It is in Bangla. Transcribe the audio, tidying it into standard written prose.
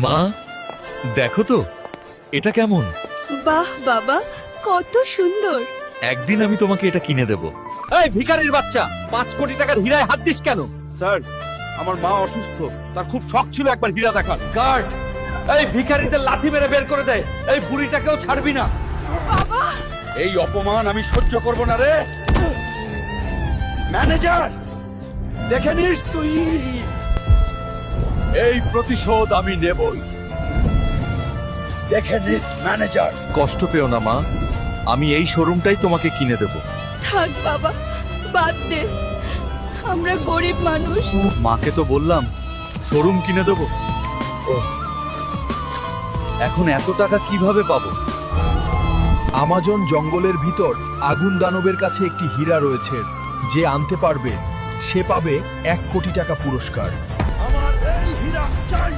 মা, দেখো তো এটা কেমন। বাহ বাবা, কত সুন্দর। একদিন আমি তোমাকে এটা কিনে দেব। এই ভিখারির বাচ্চা, 5 কোটি টাকার হীরায় হাত দিস কেন? স্যার, আমার মা অসুস্থ, তার খুব শখ ছিল একবার হীরা দেখার। গার্ড, এই ভিখারিদের লাথি মেরে বের করে দে। এই বুড়িটাকেও ছাড়বি না। এই অপমান আমি সহ্য করব না রে। ম্যানেজার, দেখে নিস তুই, এই প্রতিশোধ আমি নেবই। দেখে নিস ম্যানেজার। কষ্ট পেও না মা, আমি এই শোরুমটাই তোমাকে কিনে দেব। থাক বাবা, বাদ দে, আমরা গরিব মানুষ। মাকে তো বললাম শোরুম কিনে দেব। এখন এত টাকা কিভাবে পাবো? আমাজন জঙ্গলের ভিতর আগুন দানবের কাছে একটি হীরা রয়েছে, যে আনতে পারবে সে পাবে 1 কোটি টাকা পুরস্কার। আমার এই হীরা চাই।